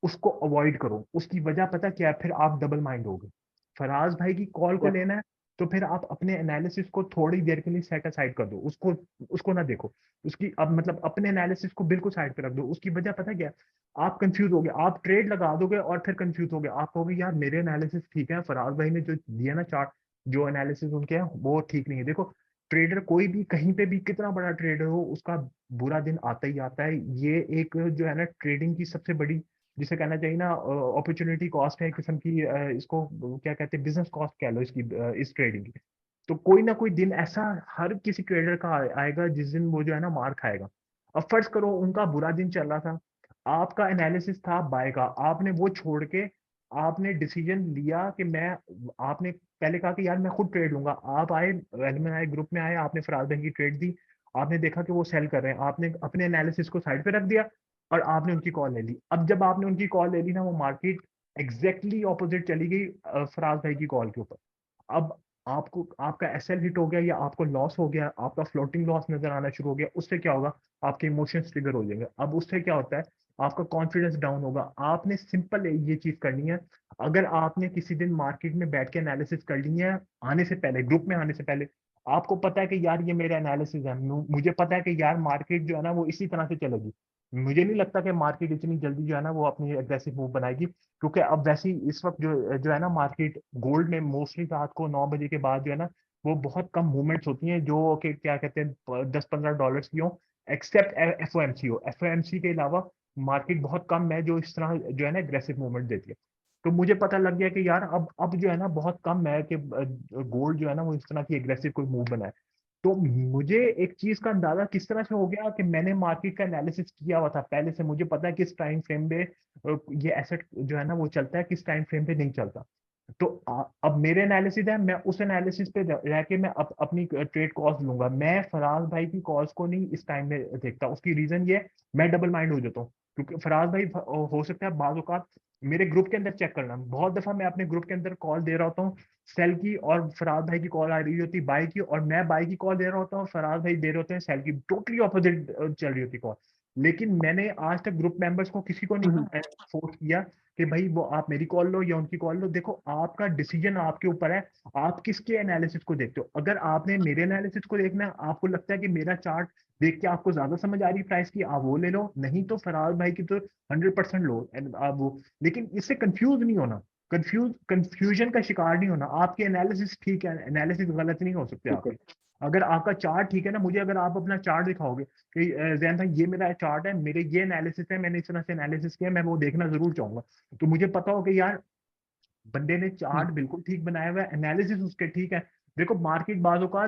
उसको अवॉइड करो। उसकी वजह पता क्या है, फिर आप डबल माइंड हो गए। फराज भाई की कॉल को लेना है तो फिर आप अपने एनालिसिस को थोड़ी देर के लिए सेट असाइड कर दो, उसको उसको ना देखो, उसकी अब मतलब अपने एनालिसिस को बिल्कुल साइड पे रख दो। उसकी वजह पता क्या है, आप कंफ्यूज हो गए, आप ट्रेड लगा दोगे और फिर कंफ्यूज हो गए, आप कहोगे यार मेरे एनालिसिस ठीक है, फराज भाई ने जो दिया ना चार्ट जो एनालिसिस उनके हैं वो ठीक नहीं है। देखो ट्रेडर कोई भी कहीं पे भी कितना बड़ा ट्रेडर हो, उसका बुरा दिन आता ही आता है। ये एक जो है ना ट्रेडिंग की सबसे बड़ी, जिसे कहना चाहिए ना अपॉर्चुनिटी कॉस्ट है एक किस्म की, इसको क्या कहते हैं, बिजनेस कॉस्ट कह लो इसकी, इस ट्रेडिंग की। तो कोई ना कोई दिन ऐसा हर किसी ट्रेडर का आएगा जिस दिन वो जो है ना मार खाएगा। अब फर्ज करो उनका बुरा दिन चल रहा था, आपका एनालिसिस था बाय का, आपने वो छोड़ के आपने डिसीजन लिया कि मैं, आपने पहले कहा कि यार मैं खुद ट्रेड लूंगा। आप आए, एडमिन आए, ग्रुप में आए, आपने फराज भाई की ट्रेड दी, आपने देखा कि वो सेल कर रहे हैं, आपने अपने एनालिसिस को साइड पे रख दिया और आपने उनकी कॉल ले ली। अब जब आपने उनकी कॉल ले ली ना, वो मार्केट एग्जैक्टली ऑपोजिट चली गई फराज भाई की कॉल के ऊपर। अब आपको आपका एसएल हिट हो गया या आपको लॉस हो गया, आपका फ्लोटिंग लॉस नजर आना शुरू हो गया, उससे क्या होगा, आपके इमोशंस ट्रिगर हो जाएंगे। अब उससे क्या होता है, आपका कॉन्फिडेंस डाउन होगा। आपने सिंपल ये चीज करनी है, अगर आपने किसी दिन मार्केट में बैठ के एनालिसिस कर ली है, आने से पहले, ग्रुप में आने से पहले, आपको पता है कि यार ये मेरा एनालिसिस है, मुझे पता है कि यार मार्केट जो है ना वो इसी तरह से चलेगी, मुझे नहीं लगता कि मार्केट इतनी जल्दी जो है ना वो अपनी एग्रेसिव मूव बनाएगी। क्योंकि अब वैसे ही इस वक्त जो जो है ना मार्केट गोल्ड में मोस्टली रात को 9 बजे के बाद जो है ना वो बहुत कम मूवमेंट्स होती हैं जो कि क्या कहते हैं 10-15 डॉलर्स की हो, एक्सेप्ट एफओएमसी हो। एफओएमसी के अलावा मार्केट बहुत कम है जो इस तरह जो है ना एग्रेसिव मूवमेंट देती है। तो मुझे पता लग गया कि यार अब जो है ना बहुत कम है कि गोल्ड जो है ना वो इस तरह की एग्रेसिव कोई मूव बनाए। तो मुझे एक चीज का अंदाजा किस तरह से हो गया कि मैंने मार्केट का एनालिसिस किया हुआ था पहले से, मुझे पता है किस टाइम फ्रेम पे ये एसेट जो है ना वो चलता है, किस टाइम फ्रेम पे नहीं चलता। तो अब मेरे एनालिसिस है, मैं उस एनालिसिस पे रह के मैं अपनी ट्रेड कॉल्स लूंगा। मैं फराज भाई की कॉल्स को नहीं इस टाइम में देखता। उसकी रीजन ये, मैं डबल माइंड हो जाता हूँ। क्योंकि फराज भाई हो सकता है बाज औकात मेरे ग्रुप के अंदर चेक करना, बहुत दफा मैं अपने ग्रुप के अंदर कॉल दे रहा होता हूँ सेल की, और फराज भाई की कॉल आ रही होती बाय की, और मैं बाय की कॉल दे रहा होता हूँ, फराज भाई दे रहे होते हैं सेल की, टोटली ऑपोजिट चल रही होती कॉल। लेकिन मैंने आज तक ग्रुप मेंबर्स को किसी को नहीं फोर्स किया कि भाई वो आप मेरी कॉल लो या उनकी कॉल लो। देखो आपका डिसीजन आपके ऊपर है, आप किसके एनालिसिस को देखते हो। अगर आपने मेरे एनालिसिस को देखना है, आपको लगता है कि मेरा चार्ट देख के आपको ज्यादा समझ आ रही है प्राइस की, आप वो ले लो, नहीं तो फराज भाई की तो 100% लो आप वो। लेकिन इससे कंफ्यूज नहीं होना, कंफ्यूजन का शिकार नहीं होना। आपके एनालिसिस ठीक है, एनालिसिस गलत नहीं हो सकते बिल्कुल। आपके। अगर आपका चार्ट ठीक है ना, मुझे अगर आप अपना चार्ट दिखाओगे कि जैन भाई ये मेरा चार्ट है, मेरे ये एनालिसिस है, मैंने इस तरह से एनालिसिस किया, मैं वो देखना जरूर चाहूंगा। तो मुझे पता हो कि यार बंदे ने चार्ट बिल्कुल ठीक बनाया हुआ है, एनालिसिस उसके ठीक है। देखो मार्केट बाजों का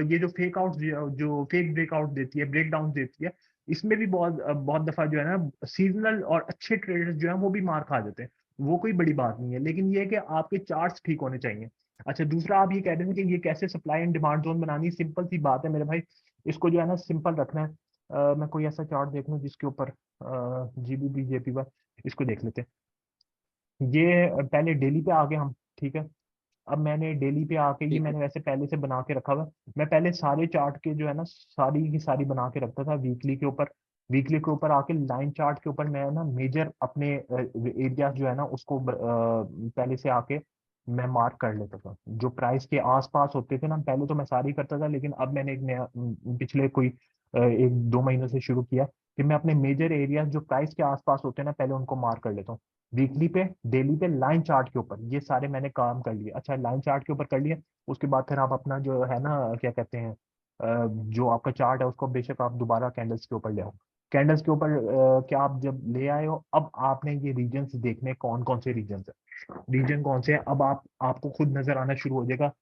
ये जो फेक आउट, जो फेक ब्रेकआउट देती है, ब्रेक डाउन देती है, इसमें भी बहुत बहुत दफा जो है ना सीजनल और अच्छे ट्रेडर्स जो है वो भी मार खा जाते हैं। वो कोई बड़ी बात नहीं है, लेकिन ये है कि आपके चार्ट्स ठीक होने चाहिए। अच्छा दूसरा आप ये कह रहे थे कि ये कैसे सप्लाई एंड डिमांड जोन बनानी है, सिंपल सी बात है मेरे भाई, इसको जो है ना सिंपल रखना है। मैं कोई ऐसा चार्ट देख लूँ जिसके ऊपर जीबीबी जेपीवाई, इसको देख लेते हैं। ये पहले डेली पे आ गए हम, ठीक है। अब मैंने डेली पे आके, ये ठीक है। मैंने वैसे पहले से बना के रखा हुआ है। मैं पहले सारे चार्ट के जो है ना सारी की सारी बना के रखता था वीकली के ऊपर। वीकली के ऊपर आके लाइन चार्ट के ऊपर मैं ना मेजर अपने एरिया जो है ना उसको पहले से आके मैं मार्क कर लेता था। जो प्राइस के आसपास होते थे ना, पहले तो मैं सारी करता था, लेकिन अब मैंने एक नया पिछले कोई 1-2 महीनों से शुरू किया कि मैं अपने मेजर एरिया जो प्राइस के आसपास होते हैं ना पहले उनको मार्क कर लेता हूँ। वीकली पे, डेली पे, लाइन चार्ट के ऊपर, ये सारे मैंने काम कर लिए। अच्छा लाइन चार्ट के ऊपर कर लिया, उसके बाद फिर आप अपना जो है ना क्या कहते हैं जो आपका चार्ट है उसको बेशक आप दोबारा कैंडल्स के ऊपर ले आओ। कैंडल्स के ऊपर क्या आप जब ले आए हो, अब आपने ये रीजन्स देखने कौन कौन से रीजन्स है, रीजन कौन से हैं, अब आप आपको खुद नजर आना शुरू हो जाएगा।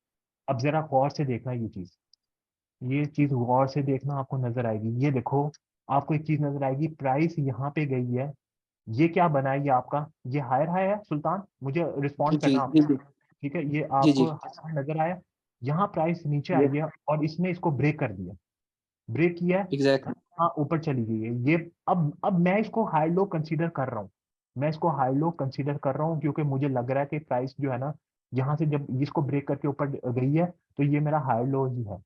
अब जरा गौर से देखना ये चीज गौर से देखना, आपको नजर आएगी। ये देखो आपको एक चीज नजर आएगी, प्राइस यहाँ पे गई है, ये क्या बना है, ये आपका ये हायर हाई है सुल्तान, मुझे रिस्पॉन्ड जी करना जी आपने, जी ठीक है। ये जी आपको जी। हायर हाई नजर आया, यहाँ प्राइस नीचे आई ये है और इसने इसको ब्रेक कर दिया, ब्रेक किया है, एग्जैक्टली। हाँ ऊपर चली गई है ये। अब मैं इसको हाई लो कंसीडर कर रहा हूँ, मैं इसको हाई लो कंसीडर कर रहा हूँ क्योंकि मुझे लग रहा है कि प्राइस जो है ना यहाँ से जब इसको ब्रेक करके ऊपर गई है तो ये मेरा हाई लो ही है।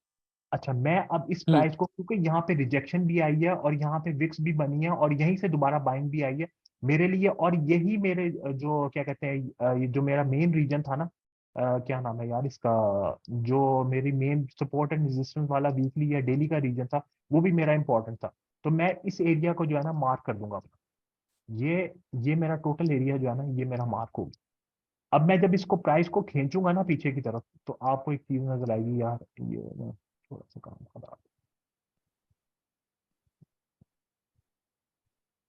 अच्छा मैं अब इस प्राइस को, क्योंकि यहाँ पे रिजेक्शन भी आई है और यहाँ पे विक्स भी बनी है और यहीं से दोबारा बाइंग भी आई है मेरे लिए, और यही मेरे जो क्या कहते हैं ये जो मेरा मेन रीजन था ना, क्या नाम है यार इसका, जो मेरी मेन सपोर्ट एंड रेजिस्टेंस वाला वीकली या डेली का रीजन था, वो भी मेरा इंपॉर्टेंट था। तो मैं इस एरिया को जो है ना मार्क कर दूंगा अपना। ये ये मेरा टोटल एरिया जो है ना ये मेरा मार्क होगा। अब मैं जब इसको प्राइस को खींचूंगा ना पीछे की तरफ, तो आपको एक चीज नजर आएगी यार, ये ना थोड़ा सा काम खराब,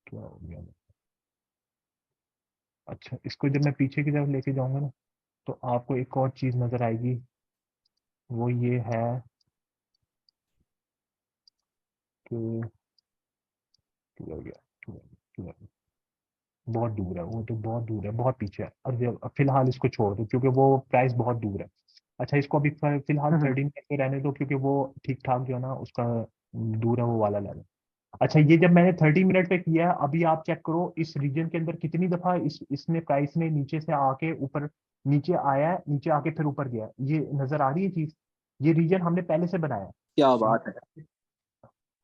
क्या हो गया। अच्छा, इसको जब मैं पीछे की तरफ लेके जाऊंगा ना, तो आपको एक और चीज नजर आएगी, वो ये है कि क्यों हो गया, क्यों हो गया? बहुत दूर है वो, तो बहुत दूर है, बहुत पीछे है। अब फिलहाल इसको छोड़ दो क्योंकि वो प्राइस बहुत दूर है। अच्छा, इसको अभी फिलहाल 13 पे रहने दो क्योंकि वो ठीक ठाक जो है ना उसका दूर है वो वाला लेवल। अच्छा, ये जब मैंने 30 मिनट पे किया है, अभी आप चेक करो इस रीजन के अंदर कितनी दफा इसने प्राइस ने नीचे से आके ऊपर, नीचे आया है, नीचे आके फिर ऊपर गया है। ये नजर आ रही है चीज, ये रीजन हमने पहले से बनाया है। क्या बात है।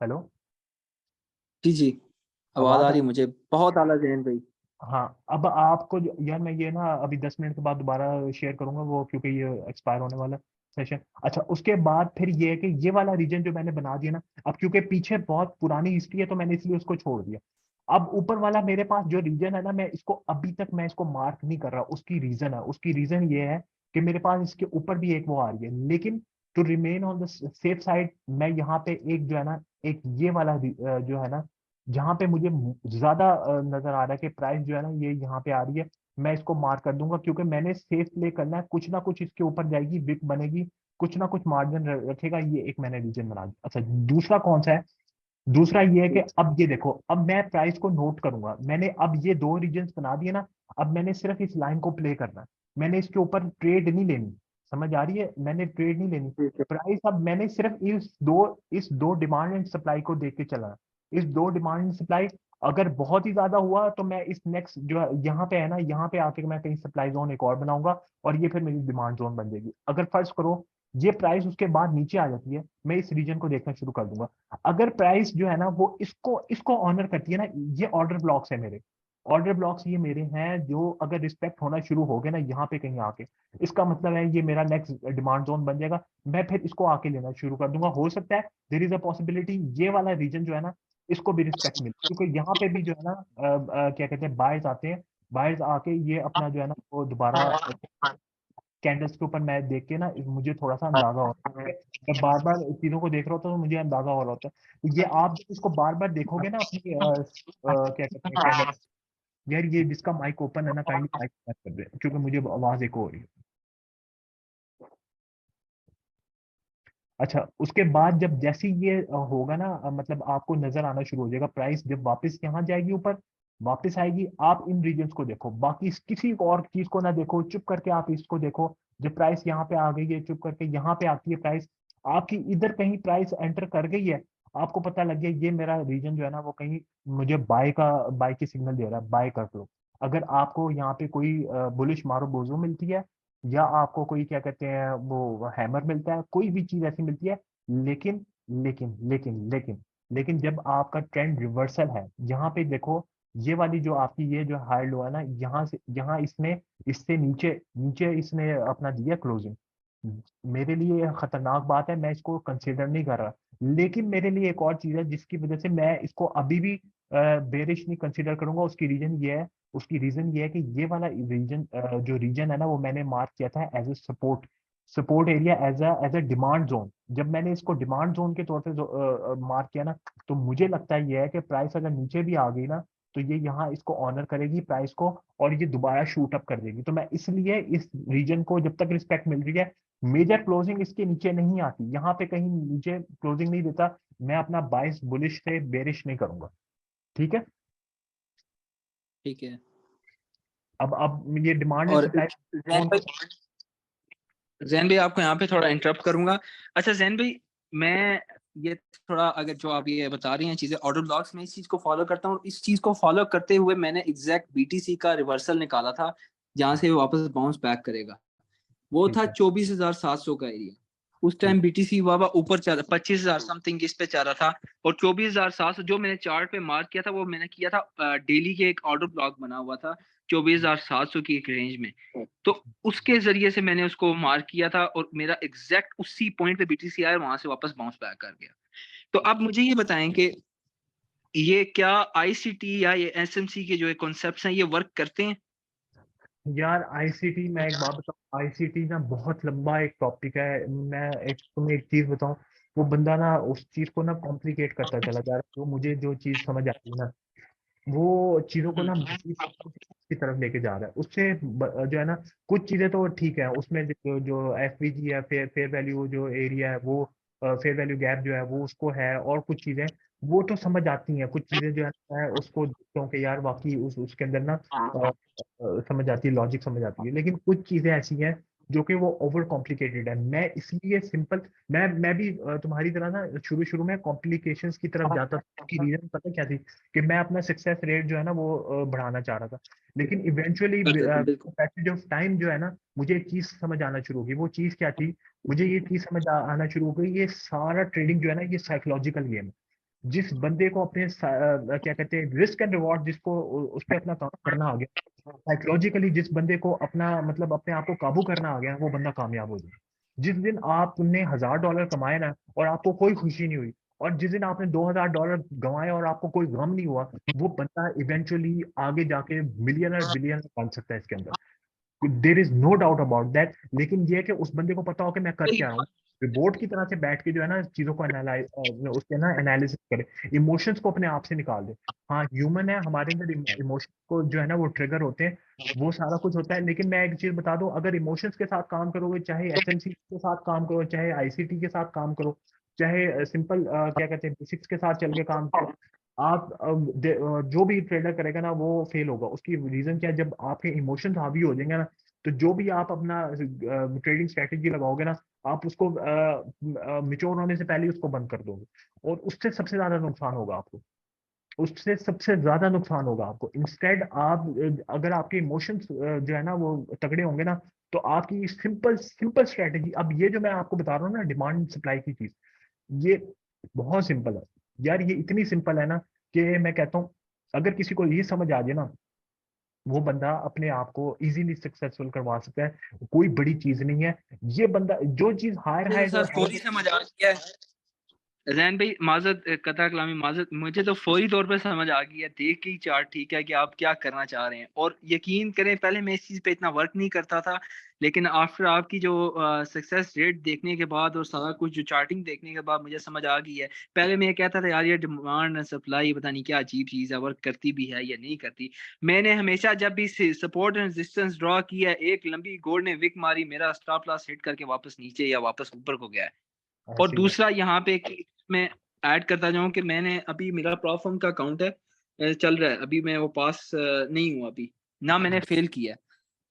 हेलो, जी जी, आवाज आ आवाज रही है मुझे, बहुत आला जहन भाई। हाँ, अब आपको यार मैं ये ना अभी 10 मिनट के बाद दोबारा शेयर करूंगा वो, क्योंकि ये एक्सपायर होने वाला सेशन। अच्छा, उसके बाद फिर ये है कि ये वाला रीजन जो मैंने बना दिया ना, अब क्योंकि पीछे बहुत पुरानी हिस्ट्री है तो मैंने इसलिए उसको छोड़ दिया। अब ऊपर वाला मेरे पास जो रीजन है ना, मैं इसको अभी तक मैं इसको मार्क नहीं कर रहा। उसकी रीजन है, उसकी रीजन ये है कि मेरे पास इसके ऊपर भी एक वो आ रही है, लेकिन to remain on the safe side मैं यहाँ पे एक जो है ना, एक ये वाला जो है ना, जहाँ पे मुझे ज्यादा नजर आ रहा है कि प्राइस जो है ना ये यहाँ पे आ रही है, मैं इसको मार्क कर दूंगा क्योंकि मैंने सेफ प्ले करना है। कुछ ना कुछ इसके ऊपर जाएगी, विक बनेगी, कुछ ना कुछ मार्जिन रखेगा। ये एक मैंने रीजन बना दिया। अच्छा, दूसरा कौन सा है? दूसरा ये है कि अब ये देखो, अब मैं प्राइस को नोट करूंगा। मैंने अब ये दो रीजन्स बना दिए ना, अब मैंने सिर्फ इस लाइन को प्ले करना है। मैंने इसके ऊपर ट्रेड नहीं लेनी, समझ आ रही है? मैंने ट्रेड नहीं लेनी ठीक है। प्राइस। अब मैंने सिर्फ इस दो डिमांड एंड सप्लाई को देख के चला है। इस दो डिमांड एंड सप्लाई अगर बहुत ही ज्यादा हुआ तो मैं इस नेक्स्ट जो यहाँ पे है ना, यहाँ पे आके मैं कहीं सप्लाई जोन एक और बनाऊंगा और ये फिर मेरी डिमांड जोन बन जाएगी। अगर फर्ज करो ये प्राइस उसके बाद नीचे आ जाती है, मैं इस रीजन को देखना शुरू कर दूंगा। अगर प्राइस जो है ना वो इसको इसको ऑनर करती है ना, ये ऑर्डर ब्लॉक्स है मेरे, ऑर्डर ब्लॉक्स ये मेरे हैं जो अगर रिस्पेक्ट होना शुरू हो गए ना यहाँ पे कहीं आके, इसका मतलब है ये मेरा नेक्स्ट डिमांड जोन बन जाएगा। मैं फिर इसको आके लेना शुरू कर दूंगा। हो सकता है देर इज अ पॉसिबिलिटी ये वाला रीजन जो है ना इसको भी रिस्पेक्ट मिले, क्योंकि यहाँ पे भी जो है ना क्या कहते हैं, बायर्स आते हैं। बायर्स आके ये अपना जो है ना वो दोबारा कैंडल्स के ऊपर मैं देख के ना मुझे थोड़ा सा अंदाजा हो रहा है। मैं बार बार चीजों को देख रहा होता हूँ तो मुझे अंदाजा हो रहा होता है। तो ये आप जब इसको बार बार देखोगे ना अपनी क्या कहते हैं कैंडल, यार ये जिसका माइक ओपन है ना काइंडली माइक बंद कर दे क्योंकि मुझे आवाज एको हो रही है। अच्छा, उसके बाद जब जैसे ही ये होगा ना मतलब आपको नजर आना शुरू हो जाएगा प्राइस जब वापस यहाँ जाएगी ऊपर, वापस आएगी। आप इन रीजन्स को देखो, बाकी किसी और चीज को ना देखो, चुप करके आप इसको देखो। जब प्राइस यहाँ पे आ गई है, चुप करके यहाँ पे आती है प्राइस, आपकी इधर कहीं प्राइस एंटर कर गई है, आपको पता लग गया ये मेरा रीजन जो है ना वो कहीं मुझे बाय की सिग्नल दे रहा है, बाय कर लो। अगर आपको यहाँ पे कोई बुलिश मारो बोजो मिलती है, या आपको कोई क्या कहते हैं वो हैमर मिलता है, कोई भी चीज ऐसी मिलती है, लेकिन लेकिन जब आपका ट्रेंड रिवर्सल है, यहाँ पे देखो ये वाली जो आपकी ये जो हाई लो है ना, यहाँ से यहाँ इसने इससे नीचे नीचे इसने अपना दिया क्लोजिंग। मेरे लिए यह खतरनाक बात है, मैं इसको कंसिडर नहीं कर रहा। लेकिन मेरे लिए एक और चीज है जिसकी वजह से मैं इसको अभी भी बेरिश नहीं कंसिडर करूंगा। उसकी रीजन ये है कि ये वाला रीजन जो रीजन है ना वो मैंने मार्क किया था as a support area, as a demand zone. जब मैंने इसको डिमांड जोन के तौर पे मार्क किया ना, तो मुझे लगता है ये है कि प्राइस अगर नीचे भी आ गई ना, तो ये यहाँ इसको ऑनर करेगी प्राइस को, और ये दोबारा शूट अप कर देगी। तो मैं इसलिए इस रीजन को जब तक रिस्पेक्ट मिल रही है, मेजर क्लोजिंग इसके नीचे नहीं आती, यहाँ पे कहीं नीचे क्लोजिंग नहीं देता, मैं अपना बाइस बुलिश से बेरिश नहीं करूंगा। ठीक है, ठीक है। अब ये डिमांड एंड और सप्लाई जैन भाई, जैन भाई आपको यहाँ पे थोड़ा इंटरप्ट करूंगा। अच्छा जैन भाई, मैं ये थोड़ा अगर जो आप ये बता रही हैं चीजें ऑर्डर ब्लॉक्स में, इस चीज को फॉलो करता हूँ। इस चीज को फॉलो करते हुए मैंने एग्जैक्ट बीटीसी का रिवर्सल निकाला था जहां से वो वापस बाउंस बैक करेगा। वो ठीक था है 24,700 का एरिया। उस ठीक टाइम बीटीसी बाबा ऊपर चल 25,000 समथिंग इस पे चल रहा था। और 24,700 जो मैंने चार्ट पे मार्क किया था, वो मैंने किया था डेली के एक ऑर्डर ब्लॉक बना हुआ था 24,700 की एक रेंज में। तो उसके जरिए से मैंने उसको मार्क किया था और मेरा एग्जैक्ट उसी पॉइंट पे बीटीसी आया, वहां से वापस बाउंस बैक कर गया। तो आप मुझे ये बताएं कि ये क्या आईसीटी या ये एसएमसी के जो कॉन्सेप्ट्स हैं ये वर्क करते हैं? यार आईसीटी, मैं एक बात बताऊं, आईसीटी ना बहुत लंबा एक टॉपिक है। मैं एक तुम्हें एक चीज बताऊं, वो बंदा ना उस चीज को ना कॉम्प्लिकेट करता चला जा रहा है। तो मुझे जो चीज समझ आती है ना, वो चीजों को ना की तरफ लेके जा रहा है। उससे जो है ना, कुछ चीजें तो ठीक है उसमें, जो एफवीजी है, फेयर वैल्यू जो एरिया है वो, फेयर वैल्यू गैप जो है वो उसको है, और कुछ चीजें वो तो समझ आती हैं। कुछ चीजें जो है ना, मैं उसको देखता हूँ कि यार वाकई उसके अंदर ना समझ आती है, लॉजिक समझ आती है। लेकिन कुछ चीजें ऐसी हैं जो कि वो ओवर कॉम्प्लिकेटेड है। मैं इसलिए सिंपल, मैं भी तुम्हारी तरह ना शुरू शुरू में कॉम्प्लिकेशंस की तरफ जाता था। उसकी रीजन पता क्या थी? कि मैं अपना सक्सेस रेट जो है ना वो बढ़ाना चाह रहा था। लेकिन इवेंचुअली बिल्कुल बिल्कुल पैसेज ऑफ टाइम जो है ना, मुझे एक चीज समझ आना शुरू होगी। वो चीज क्या थी? मुझे ये चीज समझ आना शुरू हो गई, ये सारा ट्रेडिंग जो है ना, ये साइकोलॉजिकल गेम है। जिस बंदे को अपने क्या कहते हैं, रिस्क एंड रिवॉर्ड, जिसको उस पर अपना काम करना आ गया, साइकोलॉजिकली जिस बंदे को अपना मतलब अपने आप को काबू करना आ गया, वो बंदा कामयाब हो जाए। जिस दिन आपने $1000 कमाए ना और आपको कोई खुशी नहीं हुई, और जिस दिन आपने $2000 गंवाए और आपको कोई गम नहीं हुआ, वो बंदा इवेंचुअली आगे जाके मिलियनर बिलियनर बन सकता है इसके अंदर। There is no doubt about that. लेकिन ये है कि उस बंदे को पता हो कि मैं कर क्या रहा हूँ, रिपोर्ट की तरह से बैठ के जो है ना चीजों को एनालाइज, उसके ना एनालिसिस करे, इमोशंस को अपने आप से निकाल दे। हाँ, ह्यूमन है, हमारे अंदर इमोशन को जो है ना वो ट्रिगर होते हैं, वो सारा कुछ होता है। लेकिन मैं एक चीज बता दूं, अगर इमोशंस के साथ काम करोगे, चाहे एसएमसी के साथ काम करो, चाहे आईसीटी के साथ काम करो, चाहे सिंपल क्या कहते हैं बेसिक्स के साथ चल के काम करो, आप जो भी ट्रेडर करेगा ना वो फेल होगा। उसकी रीजन क्या है? जब आपके इमोशंस हावी हो जाएंगे ना, तो जो भी आप अपना ट्रेडिंग स्ट्रेटेजी लगाओगे ना, आप उसको मिच्योर होने से पहले ही उसको बंद कर दोगे, और उससे सबसे ज्यादा नुकसान होगा आपको। उससे सबसे ज्यादा नुकसान होगा आपको। इंस्टेड आप अगर आपके इमोशंस जो है ना वो तगड़े होंगे ना, तो आपकी सिंपल सिंपल स्ट्रेटेजी, अब ये जो मैं आपको बता रहा हूँ ना, डिमांड सप्लाई की चीज, ये बहुत सिंपल है यार। ये इतनी सिंपल है ना कि मैं कहता हूँ, अगर किसी को ये समझ आ जाए ना, वो बंदा अपने आप को इजीली सक्सेसफुल करवा सकता है। कोई बड़ी चीज नहीं है। ये बंदा जो चीज हायर मुझे तो हायर सर फौरी समझ आ गया है। जैन भाई माजत कता कलामी माजत, मुझे तो फौरी तौर पे समझ आ गई है देख के ही चार्ट, ठीक है कि आप क्या करना चाह रहे हैं। और यकीन करें पहले मैं इस चीज़ पे इतना वर्क नहीं करता था, लेकिन आफ्टर आपकी जो सक्सेस रेट देखने के बाद और सारा कुछ जो चार्टिंग देखने के बाद मुझे समझ आ गई है। पहले मैं ये कहता था यार ये डिमांड एंड सप्लाई पता नहीं क्या अजीब चीज़ है, वर्क करती भी है या नहीं करती। मैंने हमेशा जब भी सपोर्ट एंड रेजिस्टेंस ड्रॉ किया, एक लंबी गोल्ड ने विक मारी, मेरा स्टॉप लॉस हिट करके वापस नीचे या वापस ऊपर को गया है। और ऐसी है। दूसरा यहाँ पे एक मैं ऐड करता जाऊं कि मैंने अभी मेरा प्रॉफर्म का अकाउंट है, चल रहा है अभी, मैं वो पास नहीं हुआ अभी, ना मैंने फेल किया है।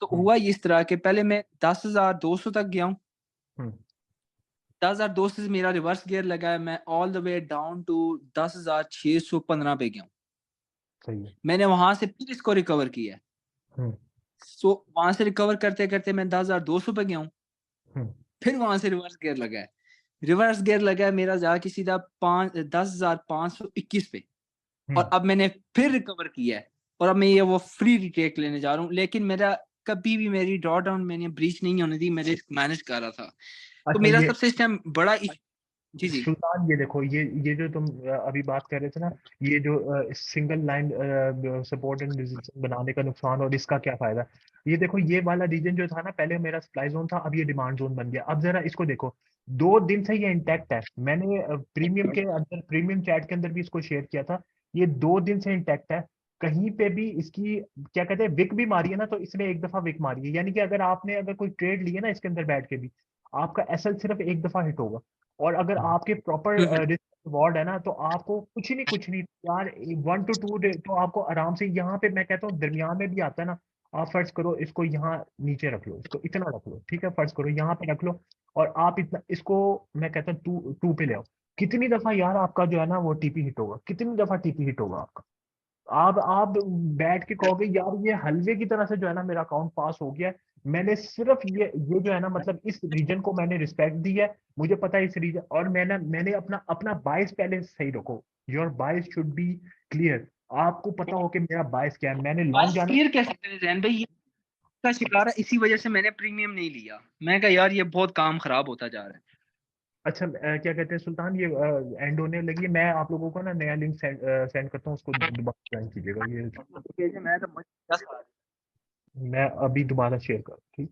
तो हम्म, हुआ इस तरह के पहले मैं 10,200 तक गया हूँ, हम्म, 10,200 से मेरा रिवर्स गियर लगा है, मैं all the way down to 10,615 पे गया हूँ। सही है। मैंने वहां से फिर इसको रिकवर किया है। हम्म, सो वहां से रिकवर करते करते मैं 10,200 पे गया हूँ, हम्म, फिर वहां से रिवर्स गियर लगा है। रिवर्स गियर लगा है मेरा जाके सीधा 10,521 पे। और हम्म। अब मैंने फिर रिकवर किया है, और अब मैं ये वो फ्री रिटेक लेने जा रहा हूँ। लेकिन मेरा कभी भी मेरी ड्रॉ डाउन मैंने ब्रीच नहीं होने दी, मैं रिस्क मैनेज कर रहा था। तो अच्छा, मेरा ये सबसे इस टाइम बड़ा जी जी सुल्तान, ये देखो, ये जो तुम अभी बात कर रहे थे ना, ये जो single line support and resistance बनाने का नुकसान और इसका क्या फायदा, ये देखो, ये वाला रीजन जो था ना, पहले मेरा सप्लाई जोन था, अब ये डिमांड जोन बन गया। अब जरा इसको देखो, 2 दिन से ये इंटैक्ट है। मैंने प्रीमियम के अंदर, प्रीमियम चैट के अंदर भी इसको शेयर किया था। ये 2 दिन से इंटैक्ट है। कहीं पे भी इसकी क्या कहते हैं, विक भी मारी है ना, तो इसने एक दफा विक मारी है। यानी कि अगर आपने अगर कोई ट्रेड लिया ना इसके अंदर बैठ के भी, आपका एसएल सिर्फ एक दफा हिट होगा। और अगर आपके प्रॉपर हम्म, रिस्क रिवॉर्ड है ना, तो आपको कुछ नहीं यार, 1 to 2 डे तो आपको आराम से, यहाँ पे मैं कहता हूँ दरमियान में भी आता है ना। आप फर्ज करो इसको यहाँ नीचे रख लो, इसको इतना रख लो, ठीक है, फर्ज करो यहाँ पे रख लो, और आप इतना इसको, मैं कहता हूँ टू टू पे ले आओ। कितनी दफा यार आपका जो है ना वो टीपी हिट होगा, कितनी दफा टीपी हिट होगा आपका? आप बैठ के कहोगे यार ये हलवे की तरह से जो है ना मेरा अकाउंट पास हो गया है। मैंने सिर्फ ये जो है ना, मतलब इस रीजन को मैंने रिस्पेक्ट दी है। मुझे पता है इस रीजन, और मैंने अपना अपना बायस पहले सही रखो। Your bias should be clear. आपको पता हो कि मेरा बायस क्या है। मैंने लॉन्ग बस जाना। क्लियर कैसे करें जैन भाई, ये का शिकार है, इसी वजह से मैंने प्रीमियम नहीं लिया। मैं कहा यार ये बहुत काम खराब होता जा रहा है। अच्छा, क्या कहते हैं सुल्तान, ये एंड होने लगी है। मैं आप लोगों को ना नया लिंक सेंड करता हूँ, उसको दोबारा ज्वाइन कीजिएगा ये। मैं तो मैं अभी दोबारा शेयर कर, ठीक।